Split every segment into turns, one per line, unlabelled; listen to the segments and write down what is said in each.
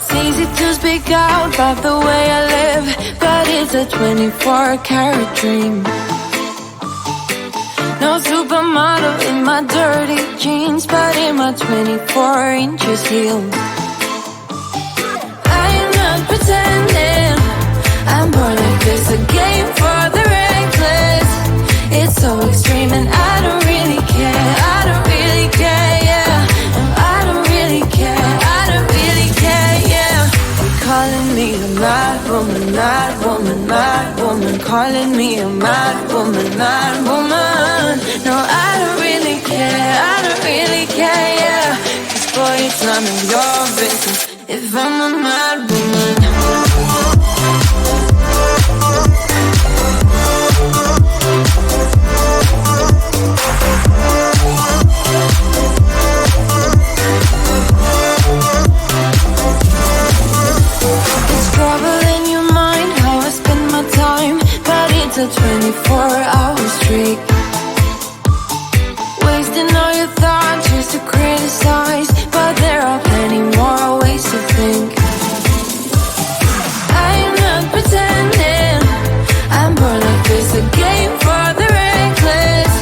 It's easy to speak out about the way I live, but it's a 24-karat dream. No supermodel in my dirty jeans, but in my 24 inches heels. I am not pretending, I'm born like this, a game for the reckless. It's so extreme and I don't really care, I don't really care, yeah. And I don't really care, I don't really care, yeah. They're calling me a mad woman, mad woman, mad woman. Calling me a mad woman, mad woman. No, I don't really care, I don't really care, yeah. 'Cause boy, it's none of your business if I'm a mad woman. It's a 24-hour streak, wasting all your thoughts just to criticize, but there are plenty more ways to think. I am not pretending, I'm born like this, a game for the reckless.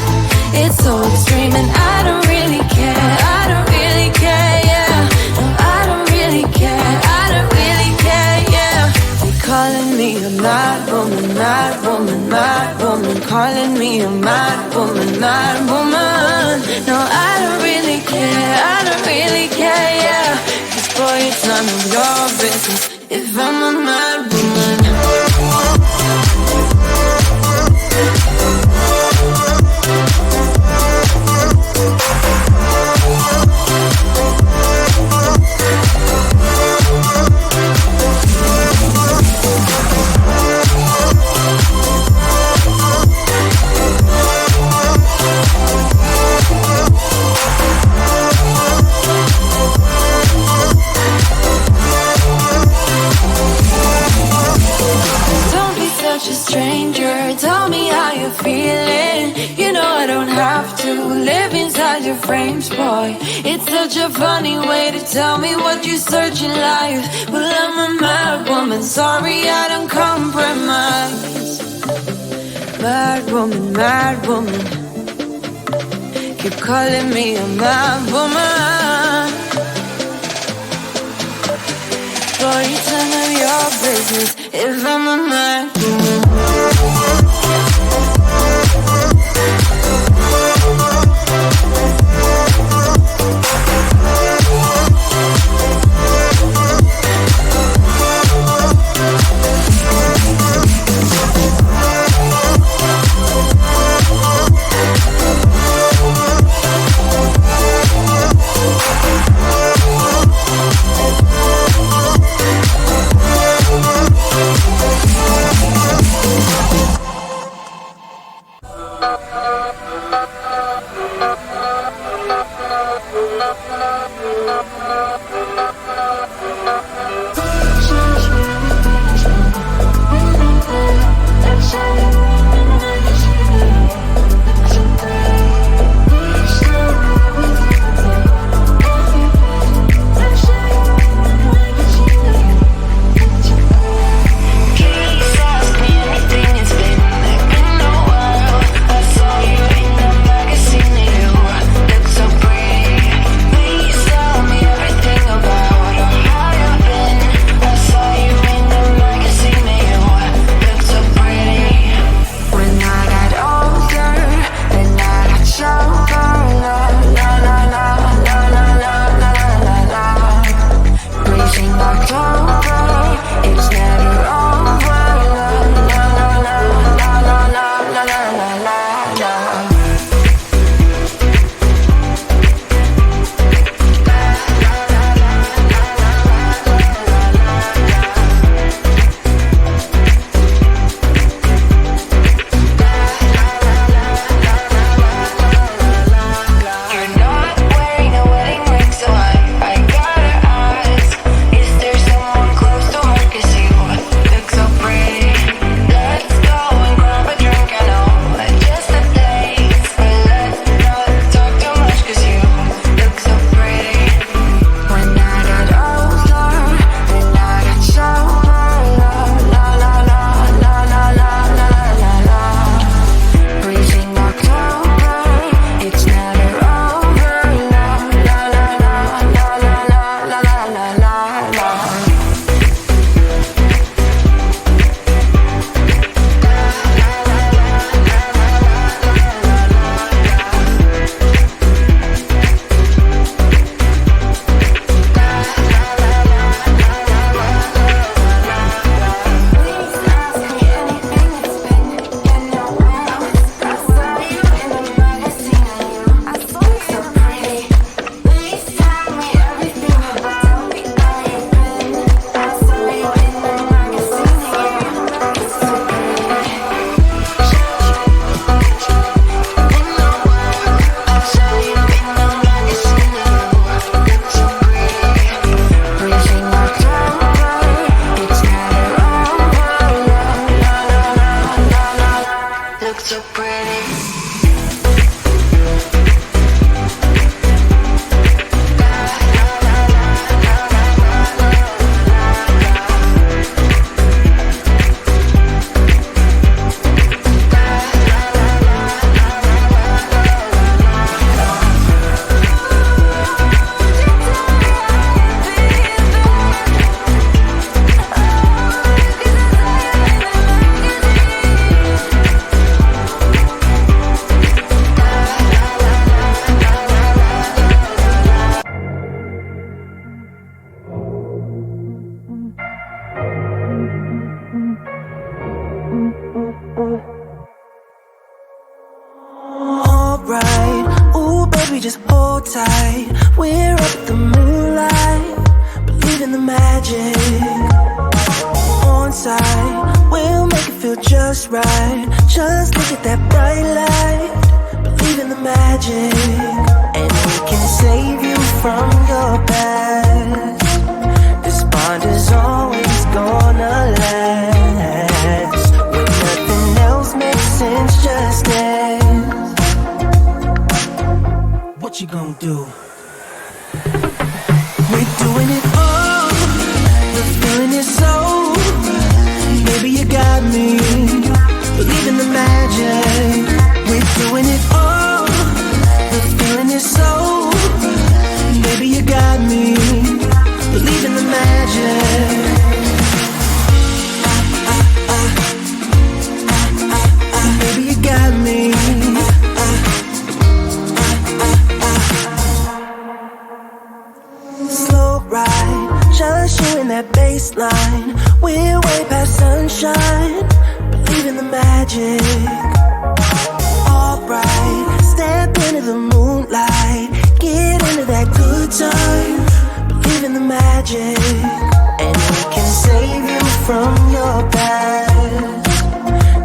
It's so extreme and I don't really care, I don't really care, yeah. No, I don't really care, I don't really care, yeah. They're calling me a mad woman, mad woman, mad woman. Calling me a mad woman, mad woman. No, I don't really care, I don't really care, yeah. 'Cause boy, it's none of your business if I'm a mad woman. A stranger, tell me how you're feeling. You know I don't have to live inside your frames, boy. It's such a funny way to tell me what you search in life. Well, I'm a mad woman, sorry I don't compromise. Mad woman, mad woman. Keep calling me a mad woman. Boy, it's none of your business if I'm a mad woman.
inside. We'll make it feel just right. Just look at that bright light. Believe in the magic, and we can save you from your past. This bond is always gonna last. When nothing else makes sense, just dance. What you gonna do? We're doing it all. The feeling is so. Baby, you got me. Believe in the magic. We're doing it all. The feeling is so. Baby, you got me. Believe in the magic. Baby, you got me. Slow ride, just you in that baseline. We're way past sunshine. Believe in the magic. Alright, step into the moonlight. Get into that good time. Believe in the magic, and we can save you from your past.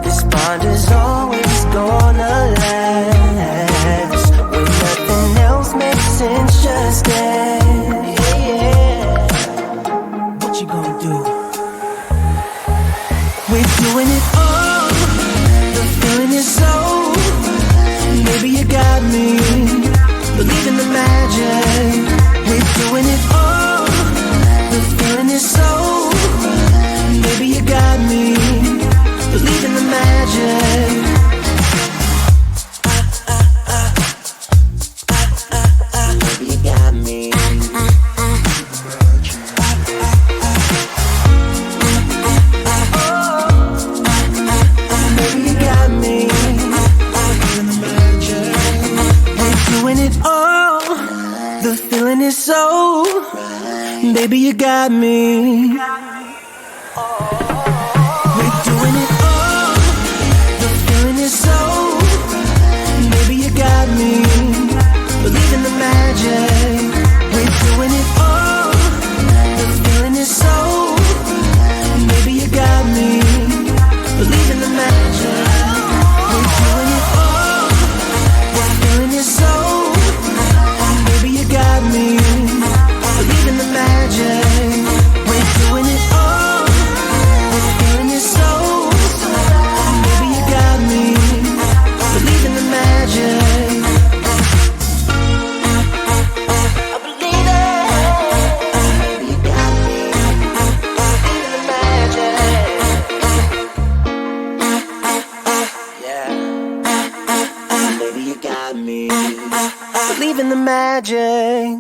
This bond is always gonna last. When nothing else makes sense, just dance. Yeah. What you gonna do? We're doing it all. The feeling is so. Baby, you got me. Believe in the magic. We're doing it all. The feeling is so. Baby, you got me. Believe in the magic. Baby, you got me. Baby, you got me. We're doing it all. The feeling is so. Baby, you got me. We're doing it all. The feeling is so. Baby, you got me. Believe in the magic. We're doing it all. The feeling is so. Baby, you got me. Believe in the magic. We're doing it all. The feeling is so. Baby, you got me. Believe in the magic. We're doing it all. The feeling is so. Baby, you got me. Believe in the magic. I believe it. Baby, you got me. Believe in the magic. Yeah. Baby, you got me. Believe in the magic.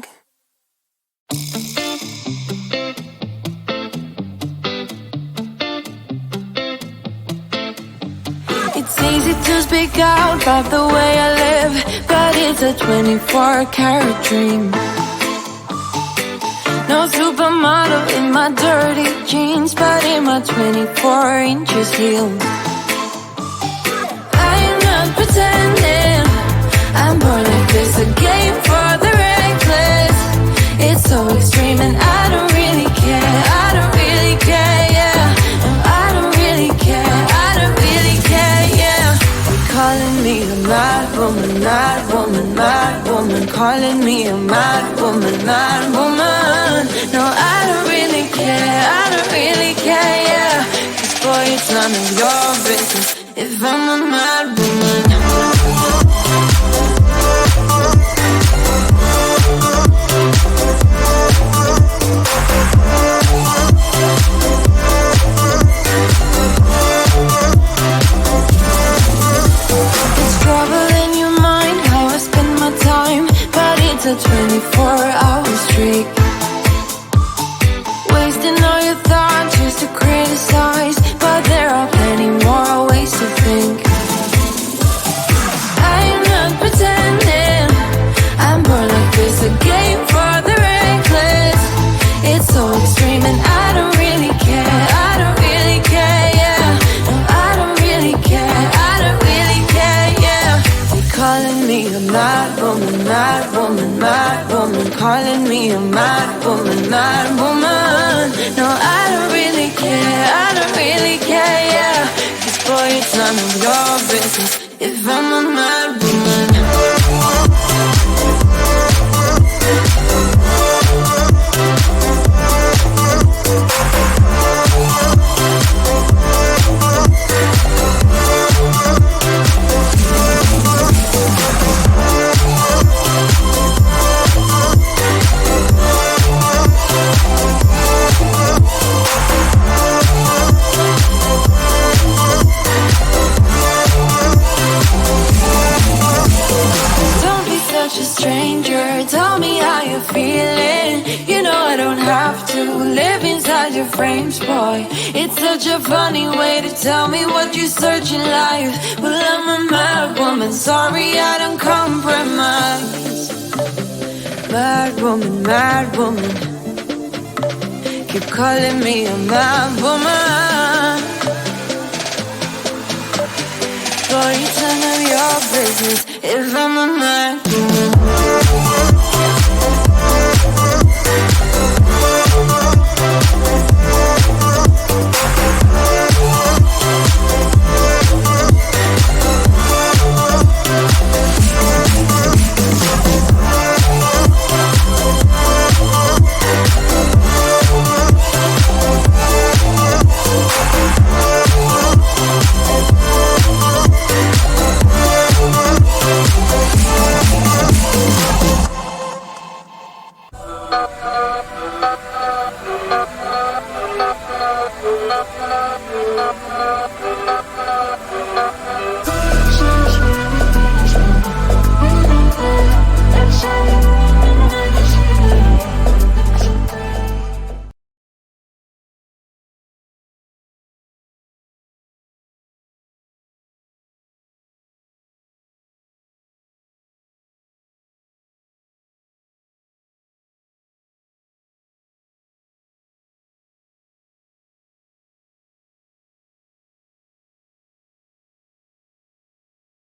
It's easy to speak out about the way I live, but it's a 24-karat dream. No supermodel in my dirty jeans, but in my 24 inches heels. I am not pretending, I'm born like this, a game for the reckless. It's so extreme and I don't really care, I don't really care, yeah. No, I don't really care, I don't really care, yeah. They're calling me a mad woman, mad woman, mad woman. Calling me a mad woman, mad woman. No, I don't really care, I don't really care, yeah. 'Cause boy, it's none of your business if I'm a mad woman. It's trouble in your mind, how I spend my time, but it's a 24-hour streak. Wasting all your thoughts just to criticize, but there are plenty more ways to think. I am not pretending, I'm born like this, a game for the reckless. It's so extreme and I don't really care, I don't really care, yeah. No, I don't really care, I don't really care, yeah. They're calling me a mad woman, mad woman, mad woman. Calling me a mad woman, mad woman. No, I don't really care, I don't really if I'm a mad woman. Such a stranger, tell me how you're feeling. You know I don't have to live inside your frames, boy. It's such a funny way to tell me what you search in life. Well, I'm a mad woman, sorry I don't compromise. Mad woman, keep calling me a mad woman. Boy, it's none of your business if I'm a mad woman.